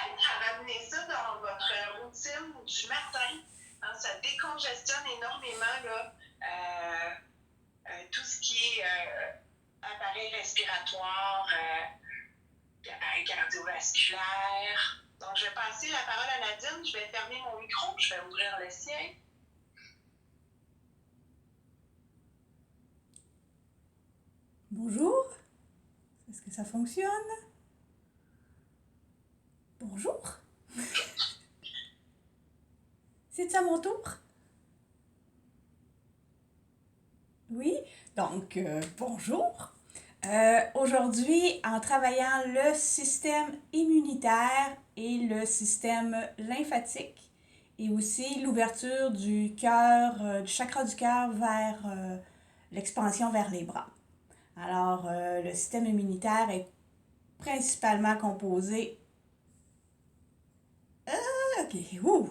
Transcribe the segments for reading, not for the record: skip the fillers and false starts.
peut-être à ramener ça dans votre routine du matin. Hein, ça décongestionne énormément là, tout ce qui est appareil respiratoire, cardiovasculaire. Donc, je vais passer la parole à Nadine. Je vais fermer mon micro. Je vais ouvrir le sien. Bonjour, est-ce que ça fonctionne? Bonjour. C'est à mon tour? Oui, donc bonjour. Aujourd'hui, en travaillant le système immunitaire et le système lymphatique et aussi l'ouverture du cœur, du chakra du cœur vers l'expansion vers les bras. Alors, le système immunitaire est principalement composé... ok, ouh!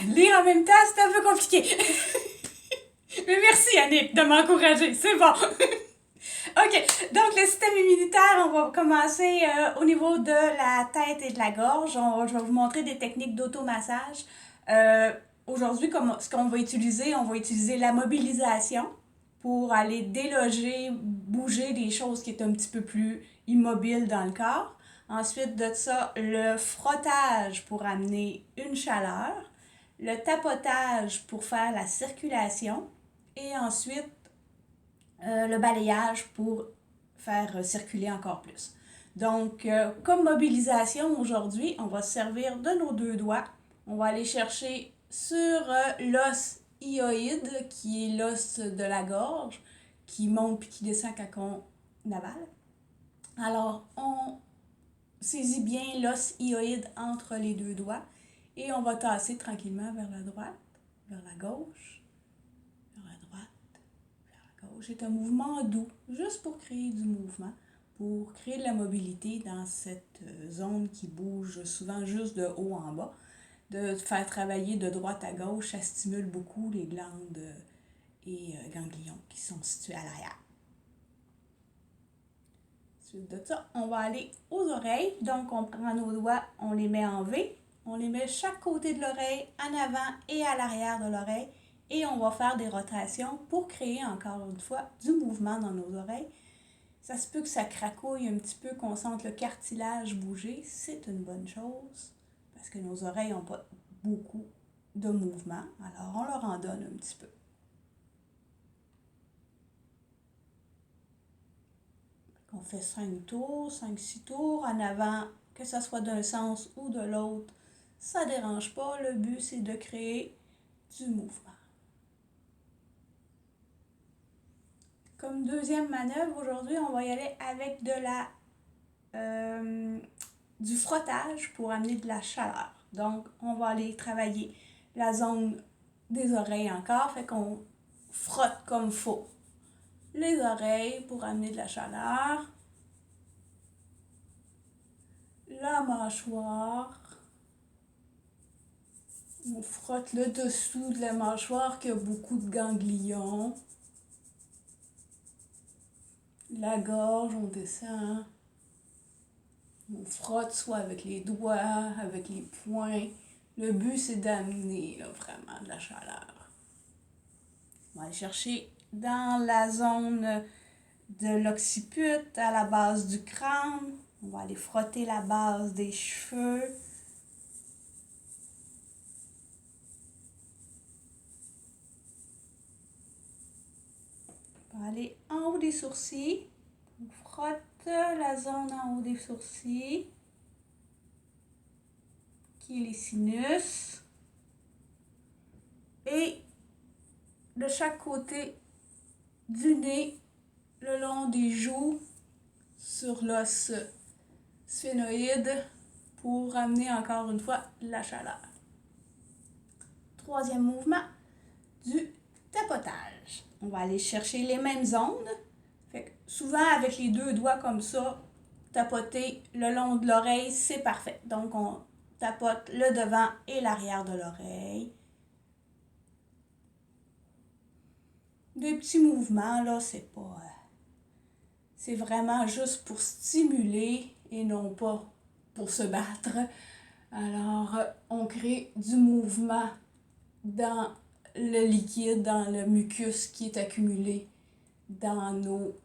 Lire en même temps, c'est un peu compliqué. Mais merci, Annick, de m'encourager. C'est bon. OK. Donc, le système immunitaire, on va commencer au niveau de la tête et de la gorge. Je vais vous montrer des techniques d'automassage. Aujourd'hui, ce qu'on va utiliser, on va utiliser la mobilisation pour aller déloger, bouger des choses qui est un petit peu plus immobiles dans le corps. Ensuite de ça, le frottage pour amener une chaleur. Le tapotage pour faire la circulation. Et ensuite, le balayage pour faire circuler encore plus. Donc, comme mobilisation aujourd'hui, on va se servir de nos deux doigts. On va aller chercher sur l'os hyoïde, qui est l'os de la gorge, qui monte puis qui descend quand on avale. Alors, on saisit bien l'os hyoïde entre les deux doigts et on va tasser tranquillement vers la droite, vers la gauche, vers la droite. C'est un mouvement doux, juste pour créer du mouvement, pour créer de la mobilité dans cette zone qui bouge souvent juste de haut en bas. De faire travailler de droite à gauche, ça stimule beaucoup les glandes et ganglions qui sont situés à l'arrière. Ensuite de ça, on va aller aux oreilles. Donc, on prend nos doigts, on les met en V. On les met chaque côté de l'oreille, en avant et à l'arrière de l'oreille. Et on va faire des rotations pour créer encore une fois du mouvement dans nos oreilles. Ça se peut que ça cracouille un petit peu, qu'on sente le cartilage bouger. C'est une bonne chose parce que nos oreilles n'ont pas beaucoup de mouvement. Alors, on leur en donne un petit peu. On fait 5 tours, 5-6 tours en avant, que ce soit d'un sens ou de l'autre. Ça ne dérange pas. Le but, c'est de créer du mouvement. Comme deuxième manœuvre, aujourd'hui, on va y aller avec du frottage pour amener de la chaleur. Donc, on va aller travailler la zone des oreilles encore, fait qu'on frotte comme faut les oreilles pour amener de la chaleur. La mâchoire. On frotte le dessous de la mâchoire qui a beaucoup de ganglions. La gorge, on descend. On frotte soit avec les doigts, avec les poings. Le but, c'est d'amener là, vraiment de la chaleur. On va aller chercher dans la zone de l'occiput, à la base du crâne. On va aller frotter la base des cheveux. On va aller en haut des sourcils. On frotte la zone en haut des sourcils, qui est les sinus. Et de chaque côté du nez, le long des joues, sur l'os sphénoïde, pour amener encore une fois la chaleur. Troisième mouvement, du tapotage. On va aller chercher les mêmes zones. Fait que souvent, avec les deux doigts comme ça, tapoter le long de l'oreille, c'est parfait. Donc, on tapote le devant et l'arrière de l'oreille. Des petits mouvements, là, c'est pas... c'est vraiment juste pour stimuler et non pas pour se battre. Alors, on crée du mouvement dans le liquide, dans le mucus qui est accumulé dans nos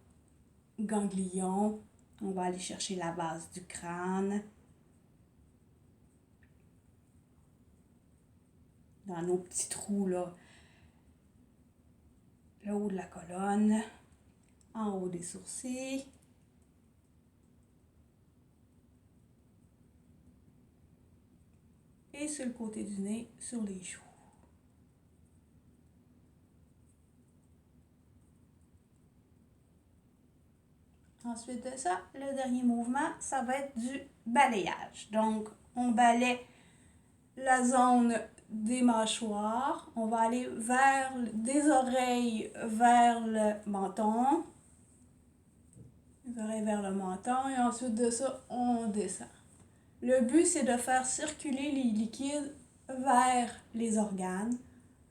ganglions. On va aller chercher la base du crâne, dans nos petits trous là, le haut de la colonne, en haut des sourcils. Et sur le côté du nez, sur les joues. Ensuite de ça, le dernier mouvement, ça va être du balayage. Donc, on balaie la zone des mâchoires. On va aller vers des oreilles vers le menton. Les oreilles vers le menton. Et ensuite de ça, on descend. Le but, c'est de faire circuler les liquides vers les organes.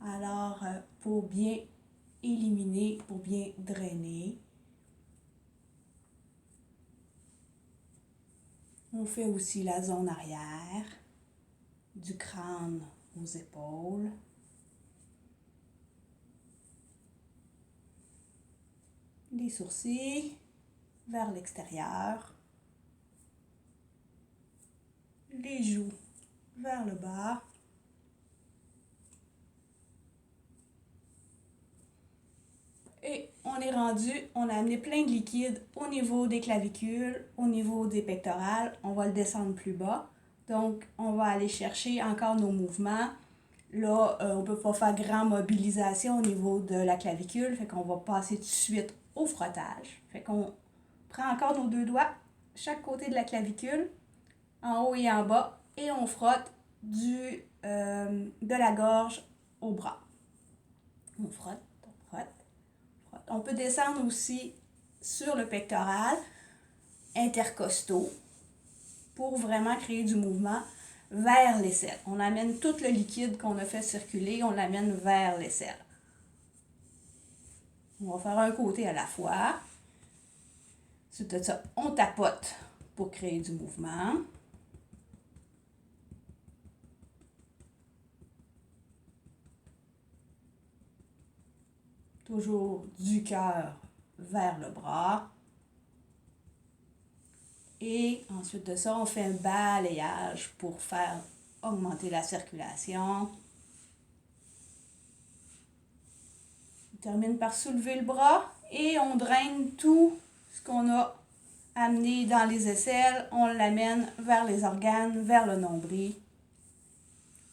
Alors, pour bien éliminer, pour bien drainer. On fait aussi la zone arrière, du crâne aux épaules. Les sourcils vers l'extérieur. Les joues vers le bas. Et on est rendu, on a amené plein de liquide au niveau des clavicules, au niveau des pectorales. On va le descendre plus bas. Donc, on va aller chercher encore nos mouvements. Là, on ne peut pas faire grande mobilisation au niveau de la clavicule. Fait qu'on va passer tout de suite au frottage. Fait qu'on prend encore nos deux doigts, chaque côté de la clavicule, en haut et en bas. Et on frotte de la gorge au bras. On frotte, on frotte. On peut descendre aussi sur le pectoral, intercostaux, pour vraiment créer du mouvement vers l'aisselle. On amène tout le liquide qu'on a fait circuler, on l'amène vers l'aisselle. On va faire un côté à la fois. Ensuite de ça, on tapote pour créer du mouvement. Toujours du cœur vers le bras. Et ensuite de ça, on fait un balayage pour faire augmenter la circulation. On termine par soulever le bras et on draine tout ce qu'on a amené dans les aisselles. On l'amène vers les organes, vers le nombril.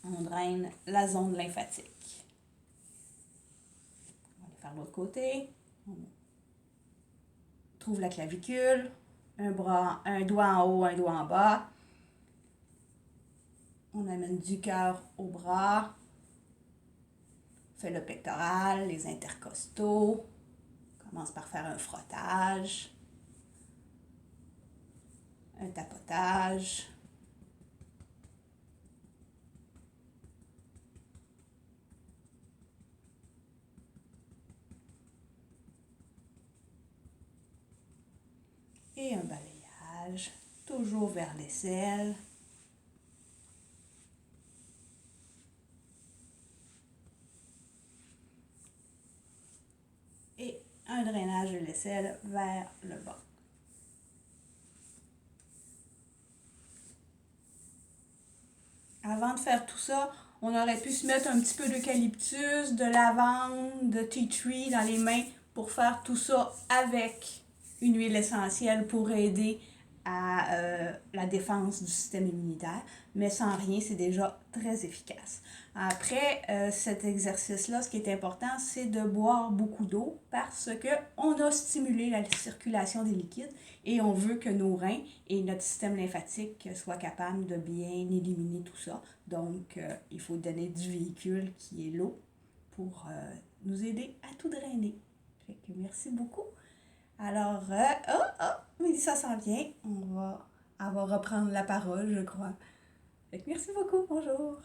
On draine la zone lymphatique. On va aller faire l'autre côté. On trouve la clavicule. Un doigt en haut, un doigt en bas. On amène du cœur au bras. On fait le pectoral, les intercostaux. On commence par faire un frottage. Un tapotage. Et un balayage, toujours vers l'aisselle. Et un drainage de l'aisselle vers le bas. Avant de faire tout ça, on aurait pu se mettre un petit peu d'eucalyptus, de lavande, de tea tree dans les mains pour faire tout ça avec une huile essentielle pour aider à la défense du système immunitaire, mais sans rien, c'est déjà très efficace. Après cet exercice-là, ce qui est important, c'est de boire beaucoup d'eau parce qu'on a stimulé la circulation des liquides et on veut que nos reins et notre système lymphatique soient capables de bien éliminer tout ça. Donc, il faut donner du véhicule qui est l'eau pour nous aider à tout drainer. Fait que merci beaucoup. Alors, Mélissa s'en vient. Elle va reprendre la parole, je crois. Fait que merci beaucoup. Bonjour.